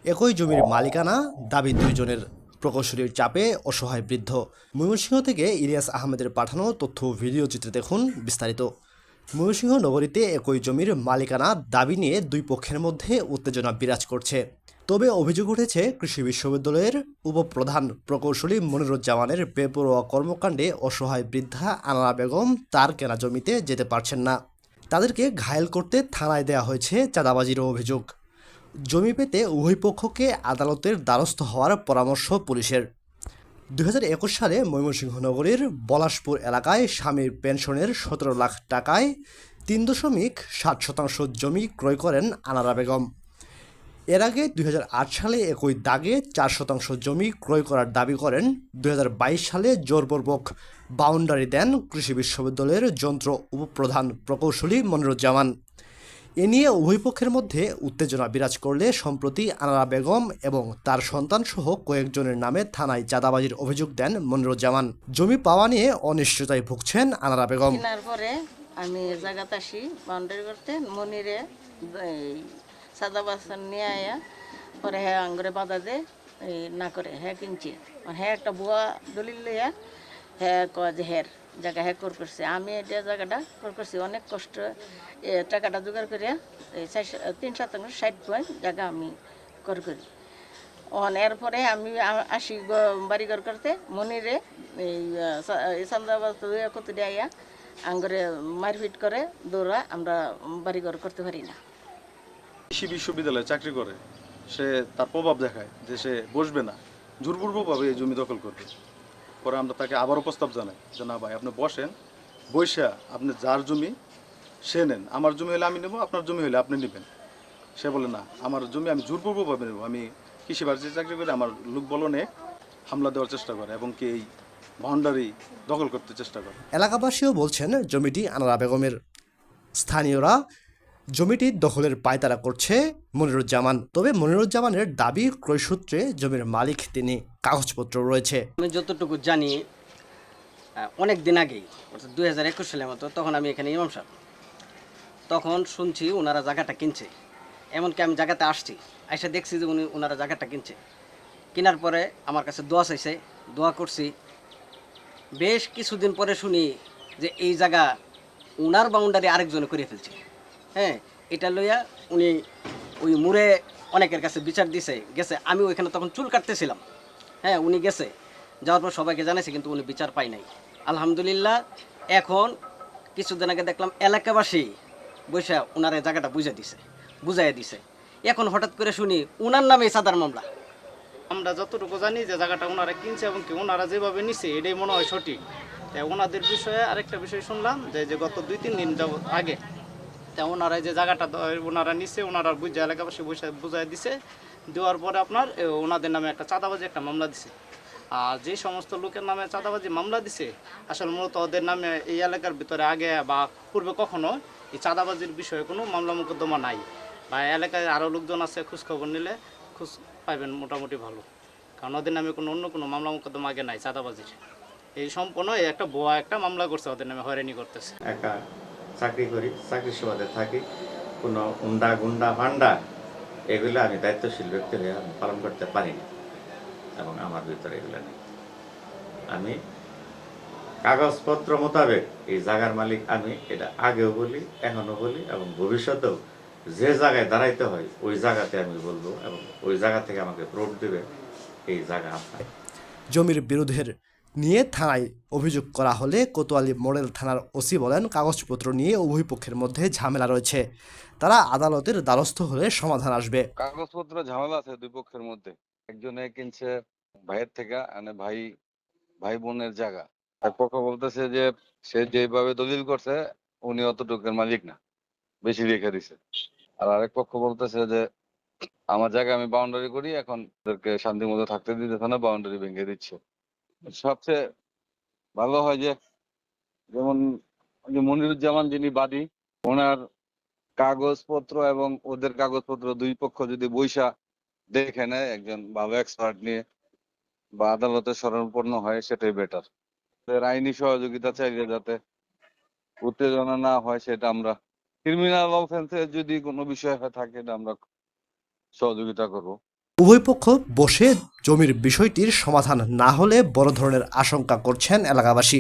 একই জমির মালিকানা দাবি দুইজনের। প্রকৌশলীর চাপে অসহায় বৃদ্ধ। ময়মনসিংহ থেকে ইলিয়াস আহমেদের পাঠানো তথ্য ও ভিডিও চিত্রে দেখুন বিস্তারিত। ময়মনসিংহ নগরীতে একই জমির মালিকানা দাবি নিয়ে দুই পক্ষের মধ্যে উত্তেজনা বিরাজ করছে। তবে অভিযোগ উঠেছে কৃষি বিশ্ববিদ্যালয়ের উপপ্রধান প্রকৌশলী মনিরুজ্জামানের বেপরোয়া কর্মকাণ্ডে অসহায় বৃদ্ধা আনারা বেগম তার কেনা জমিতে যেতে পারছেন না। তাদেরকে ঘায়েল করতে থানায় দেওয়া হয়েছে চাঁদাবাজিরও অভিযোগ। জমি পেতে উভয় পক্ষকে আদালতের দ্বারস্থ হওয়ার পরামর্শ পুলিশের। 2021 সালে ময়মনসিংহ নগরীর পলাশপুর এলাকায় স্বামীর পেনশনের 17 লাখ টাকায় 3.7% জমি ক্রয় করেন আনারা বেগম। এর আগে 2008 সালে একই দাগে 4% জমি ক্রয় করার দাবি করেন। 2022 সালে জোরপূর্বক বাউন্ডারি দেন কৃষি বিশ্ববিদ্যালয়ের যন্ত্র উপপ্রধান প্রকৌশলী মনিরুজ্জামান। এ নিয়ে উভয় পক্ষের মধ্যে উত্তেজনা বিরাজ করলে সম্প্রতি আনারা বেগম এবং তার সন্তানসহ কয়েকজনের নামে থানায় চাঁদাবাজির অভিযোগ দেন মনিরুজ্জামান। জমি পাওয়া নিয়ে অনিশ্চয়তায় ভুগছেন আনারা বেগম। কেনার পরে আমি জায়গাতে আসি বাউন্ডারি করতে মনিরে সাদা বাসন নিয়ে আয়া পরে হ্যাঁ আঙ্গুরে বাধা দে না করে হ্যাঁ কিনছি হ্যাঁ একটা বুয়া দলিল লইয়া হ্যাঁ কয় যে হ্যাঁ জায়গা হ্যাঁ করছে আমি এটা জায়গাটা করছি অনেক কষ্ট টাকাটা জোগাড় করিয়া এই 3 শতাংশ 60 জায়গা আমি করি এরপরে আমি আসি বাড়িঘর করতে মনিরে এই সান্দাবাদ কত দেয়া আঙ্গরে মারপিট করে দৌড়া আমরা বাড়িঘর করতে পারি না। কৃষি বিশ্ববিদ্যালয়ে চাকরি করে সে তার প্রভাব দেখায় যে সে বসবে না, জোরপূর্বকভাবে এই জমি দখল করবে। পরে আমরা তাকে আবারও প্রস্তাব জানাই যে না ভাই, আপনি বসেন, বৈশা আপনি যার জমি সে নেন, আমার জমি হলে আমি নেব, আপনার জমি হলে আপনি নেবেন। সে বলে না, আমার জমি আমি জোরপূর্বকভাবে নেব, আমি কৃষি বাড়িতে চাকরি করে আমার লোক বলনে হামলা দেওয়ার চেষ্টা করে এবং কি এই বাউন্ডারি দখল করতে চেষ্টা করে। এলাকাবাসীও বলছেন জমিটি আনারা বেগমের। স্থানীয়রা জমিটি দখলের পায়তারা করছে মনিরুজ্জামান। তবে মনিরুজ্জামানের দাবি ক্রয়সূত্রে জমির মালিক তিনি, কাগজপত্র রয়েছে। আমি যতটুকু জানি অনেক দিন আগেই অর্থাৎ 2021 সালের মতো, তখন আমি এখানে ইমাম সাহেব, তখন শুনছি ওনারা জায়গাটা কিনছে। এমনকি আমি জায়গাতে আসছি, এসে দেখছি যে ওনারা জায়গাটা কিনছে। কেনার পরে আমার কাছে দোয়া চাইছে, দোয়া করছি। বেশ কিছুদিন পরে শুনি যে এই জায়গা ওনার বাউন্ডারি আরেকজনে করে ফেলছে। হ্যাঁ, এটা লইয়া উনি ওই মুড়ে অনেকের কাছে বিচার দিছে গেছে। আমি ওইখানে তখন চুল কাটতেছিলাম। হ্যাঁ, উনি গেছে, যাওয়ার পর সবাইকে জানাইছে, কিন্তু উনি বিচার পায় নাই। আলহামদুলিল্লাহ এখন কিছুদিন আগে দেখলাম এলাকাবাসী বসে ওনার এই জায়গাটা বুঝাইয়া দিছে। এখন হঠাৎ করে শুনি ওনার নামে সাদার মামলা। আমরা যতটুকু জানি যে জায়গাটা ওনারা কিনছে এবং কি ওনারা যেভাবে নিছে এটাই মনে হয় সঠিক। তাই ওনাদের বিষয়ে আরেকটা বিষয় শুনলাম যে গত 2-3 দিন আগে তা ওনারা যে জায়গাটা ওনারা নিছে, ওনারা বুঝা এলাকাবাসী বুঝাই দিছে। দেওয়ার পরে আপনার ওনাদের নামে একটা চাঁদাবাজি একটা মামলা দিছে। আর যে সমস্ত লোকের নামে চাঁদাবাজি মামলা দিছে আসলে মূলত ওদের নামে এই এলাকার ভিতরে আগে বা পূর্বে কখনো এই চাঁদাবাজির বিষয়ে কোনো মামলা মোকদ্দমা নাই। বা এলাকায় আরও লোকজন আছে, খোঁজখবর নিলে খোঁজ পাইবেন মোটামুটি ভালো, কারণ ওদের নামে অন্য কোনো মামলা মোকদ্দমা আগে নাই চাঁদাবাজির। এই সম্পূর্ণ এই একটা ভুয়া একটা মামলা করছে, ওদের নামে হয়রানি করতেছে। একা চাকরি করি, চাকরির সুবাদে থাকি, কোনো হুন্ডা গুন্ডা ফান্ডা এগুলো আমি দায়িত্বশীল ব্যক্তি হয়ে আমি পালন করতে পারি না এবং আমার ভিতরে এগুলো নেই। আমি কাগজপত্র মোতাবেক এই জায়গার মালিক আমি, এটা আগেও বলি, এখনো বলি এবং ভবিষ্যতেও যে জায়গায় দাঁড়াইতে হয় ওই জায়গাতে আমি বলবো এবং ওই জায়গা থেকে আমাকে প্রুফ দেবে এই জায়গা আপনার। জমির বিরোধের নিয়ে থানায় অভিযোগ করা হলে কোতোয়ালি মডেল থানার ওসি বলেন, কাগজপত্র নিয়ে উভয় পক্ষের মধ্যে ঝামেলা রয়েছে, তারা আদালতের দ্বারস্থ হলে সমাধান আসবে। কাগজপত্র ঝামেলা আছে দুই পক্ষের মধ্যে। একজনে কিনছে ভাইয়ের থেকে, মানে ভাই বোনের জায়গা। এক পক্ষ বলতেছে যে সে যেভাবে দলিল করছে উনি অতটুকুর মালিক না, বেশি রেখে দিছে। আর আরেক পক্ষ বলতেছে যে আমার জায়গা আমি বাউন্ডারি করি, এখন ওদেরকে শান্তি মতো থাকতে দিতেছে না, বাউন্ডারি ভেঙে দিচ্ছে। সবচেয়ে ভালো হয় যে যেমন ওই যে মনিরুজ্জামান যিনি বাদী, ওনার কাগজপত্র এবং ওদের কাগজপত্র দুই পক্ষ যদি বইসা দেখে নেয় একজন ভালো এক্সপার্ট নিয়ে বা আদালতে শরণাপন্ন হয়, সেটাই বেটার। আইনি সহযোগিতা চাইলে যাতে উত্তেজনা না হয় সেটা আমরা, ক্রিমিনাল অফেন্সে যদি কোনো বিষয় থাকে এটা আমরা সহযোগিতা করব। উভয় পক্ষ বসে জমির বিষয়টির সমাধান না হলে বড় ধরনের আশঙ্কা করছেন এলাকাবাসী।